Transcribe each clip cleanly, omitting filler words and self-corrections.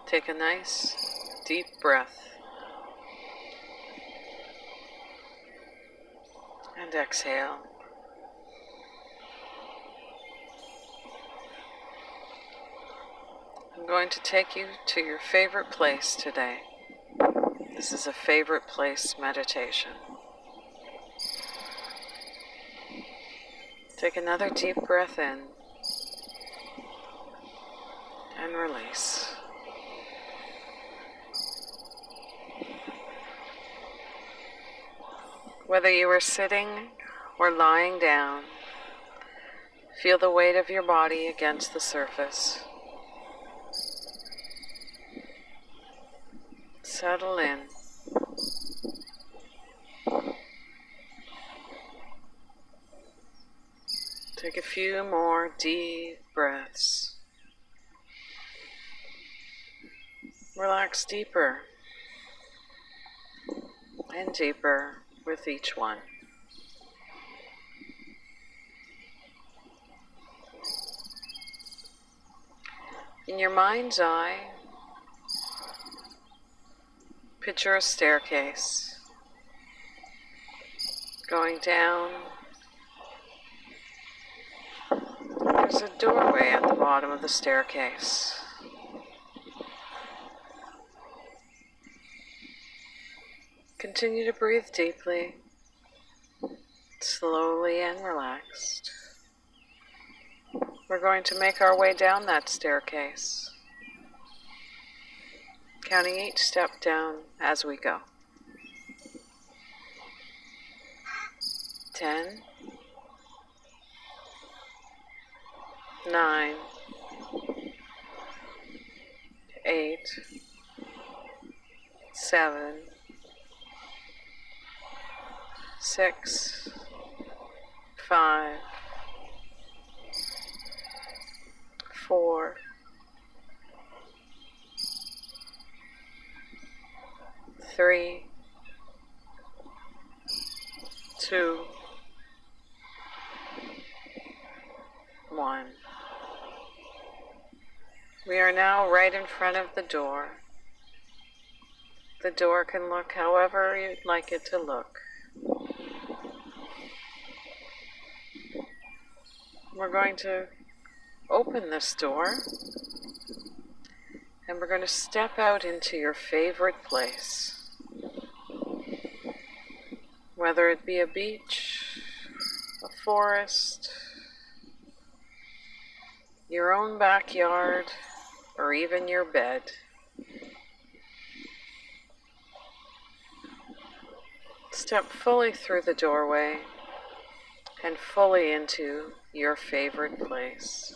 Take a nice, deep breath. And exhale. I'm going to take you to your favorite place today. This is a favorite place meditation. Take another deep breath in and release. Whether you are sitting or lying down, feel the weight of your body against the surface. Settle in. Take a few more deep breaths. Relax deeper and deeper with each one. In your mind's eye, picture a staircase going down. There's a doorway at the bottom of the staircase. Continue to breathe deeply, slowly and relaxed. We're going to make our way down that staircase, counting each step down as we go. 10, 9, 8, 7, 6, 5, 4, 3, 2, 1. We are now right in front of the door. The door can look however you'd like it to look. We're going to open this door and we're going to step out into your favorite place. Whether it be a beach, a forest, your own backyard, or even your bed. Step fully through the doorway and fully into your favorite place.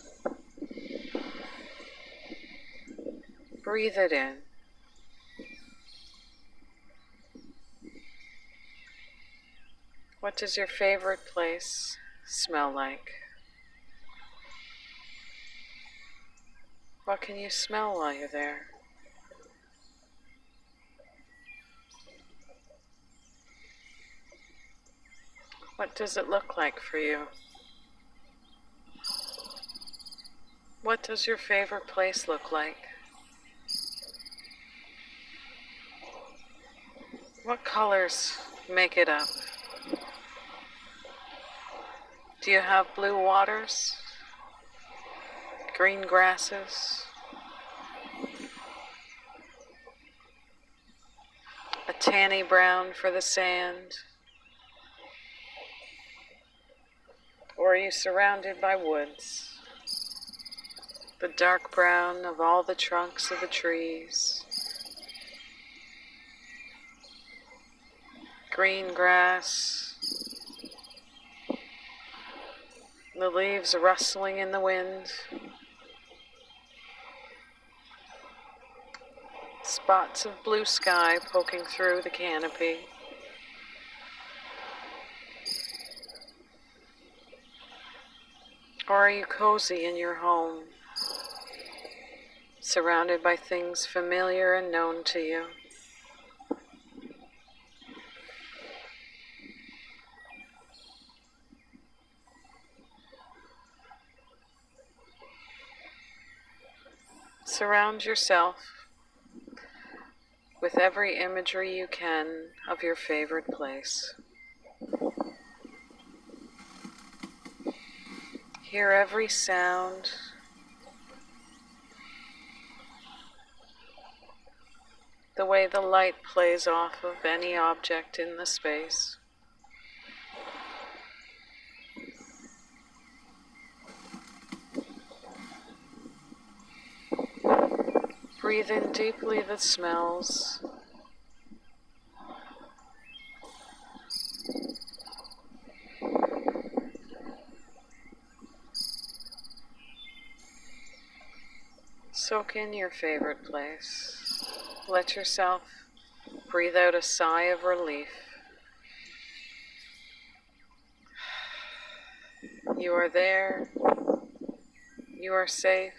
Breathe it in. What does your favorite place smell like? What can you smell while you're there? What does it look like for you? What does your favorite place look like? What colors make it up? Do you have blue waters? Green grasses? A tanny brown for the sand? Or are you surrounded by woods? The dark brown of all the trunks of the trees. Green grass. The leaves rustling in the wind. Spots of blue sky poking through the canopy. Or are you cozy in your home, surrounded by things familiar and known to you? Surround yourself with every imagery you can of your favorite place. Hear every sound, the way the light plays off of any object in the space. Breathe in deeply the smells. Soak in your favorite place. Let yourself breathe out a sigh of relief. You are there. You are safe.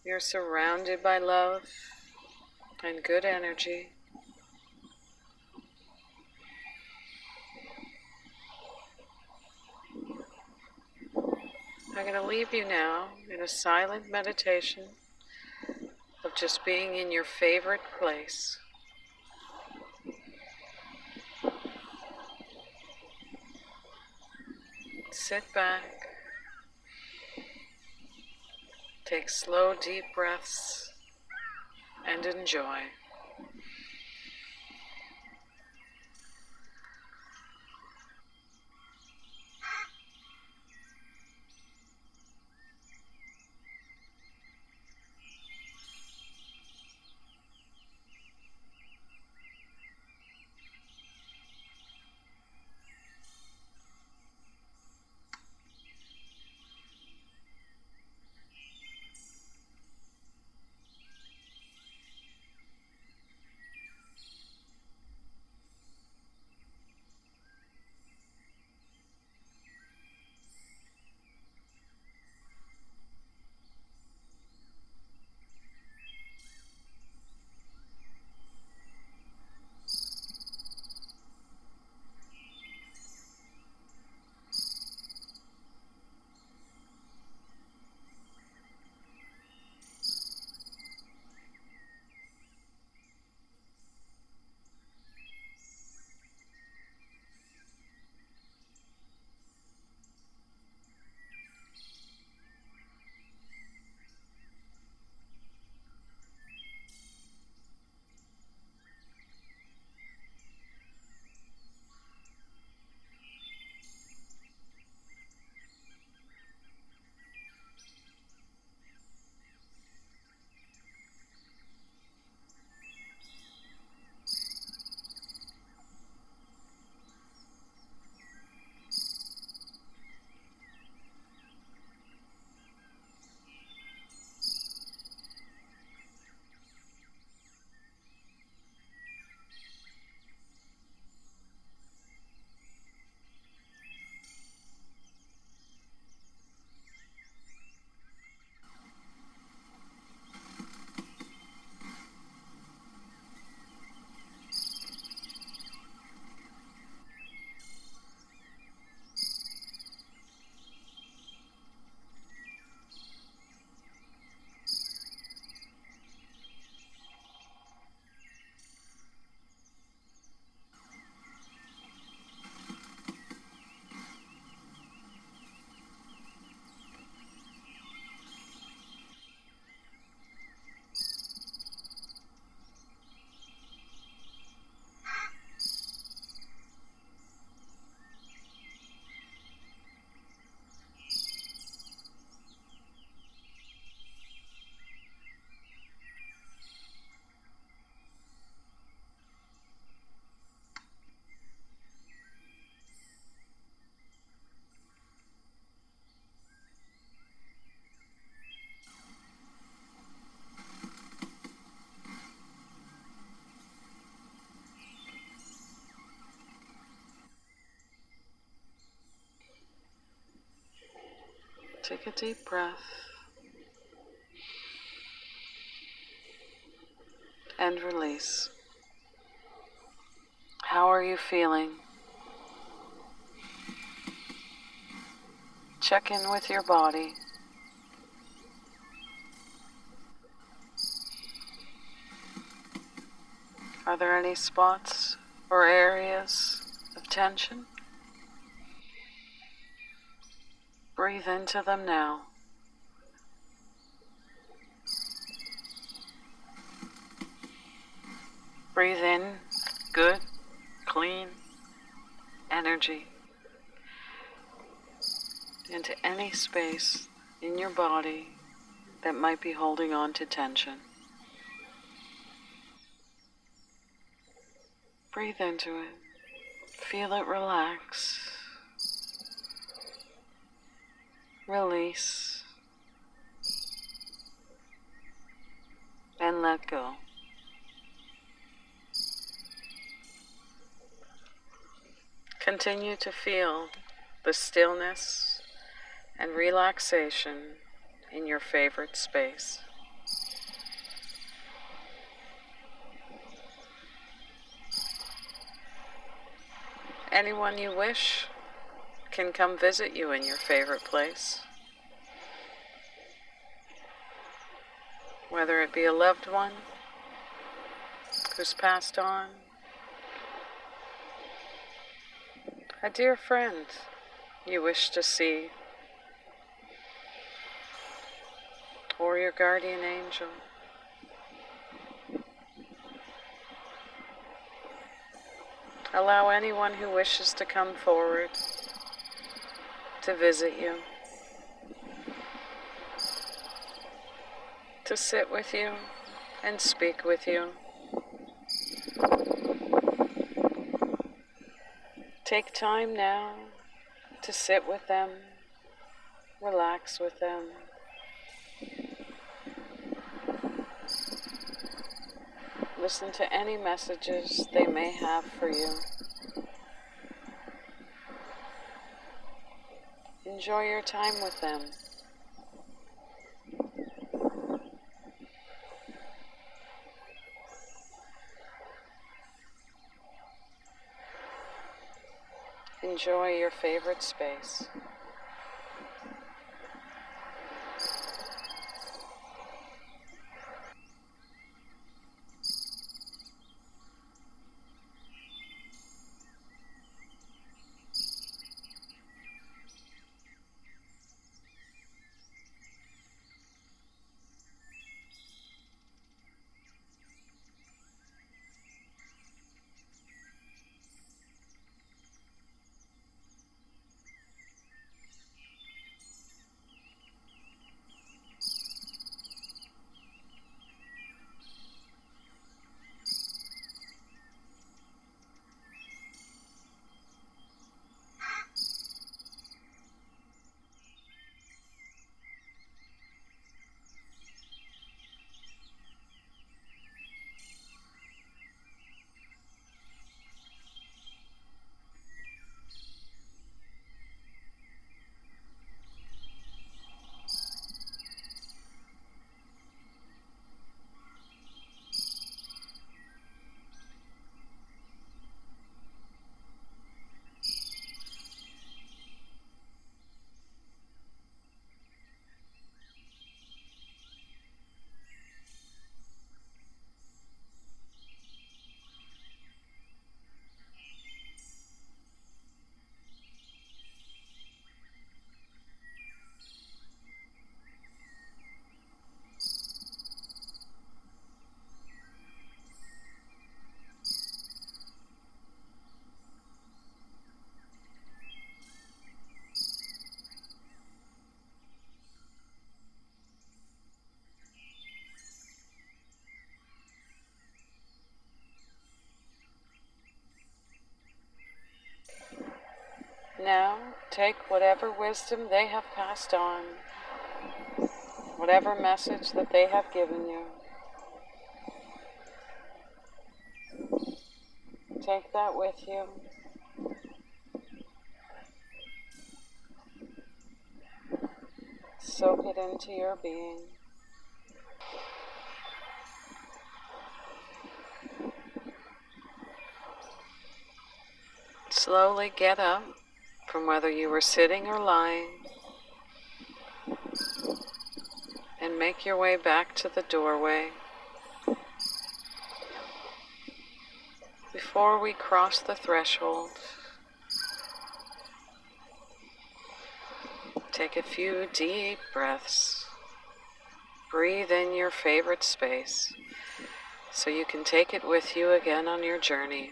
You're surrounded by love and good energy. I'm going to leave you now in a silent meditation of just being in your favorite place. Sit back. Take slow, deep breaths and enjoy. Take a deep breath and release. How are you feeling? Check in with your body. Are there any spots or areas of tension? Breathe into them now. Breathe in good, clean energy into any space in your body that might be holding on to tension. Breathe into it. Feel it relax. Release. And let go. Continue to feel the stillness and relaxation in your favorite space. Anyone you wish can come visit you in your favorite place. Whether it be a loved one who's passed on, a dear friend you wish to see, or your guardian angel. Allow anyone who wishes to come forward to visit you, to sit with you and speak with you. Take time now to sit with them, relax with them. Listen to any messages they may have for you. Enjoy your time with them. Enjoy your favorite space. Now, take whatever wisdom they have passed on, whatever message that they have given you. Take that with you. Soak it into your being. Slowly get up from whether you were sitting or lying and make your way back to the doorway. before we cross the threshold, take a few deep breaths. Breathe in your favorite space so you can take it with you again on your journey.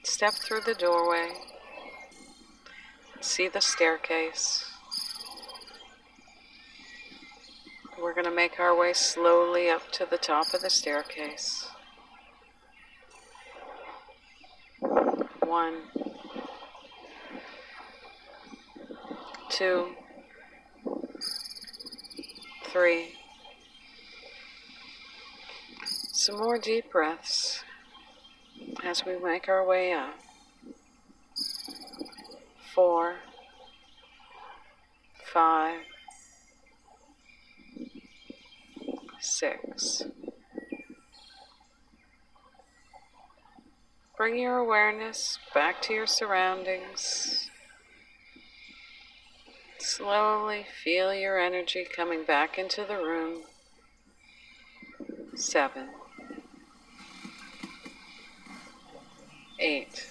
Step through the doorway. See the staircase. We're going to make our way slowly up to the top of the staircase. 1, 2, 3. Some more deep breaths as we make our way up. 4, 5, 6. Bring your awareness back to your surroundings. Slowly feel your energy coming back into the room. 7, 8.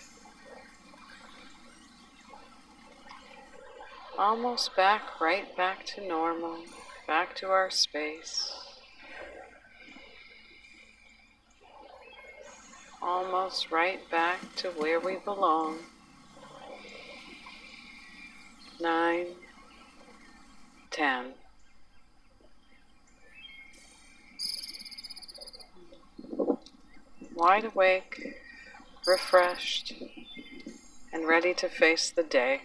Almost back, right back to normal, back to our space. Almost right back to where we belong. 9, 10. Wide awake, refreshed, and ready to face the day.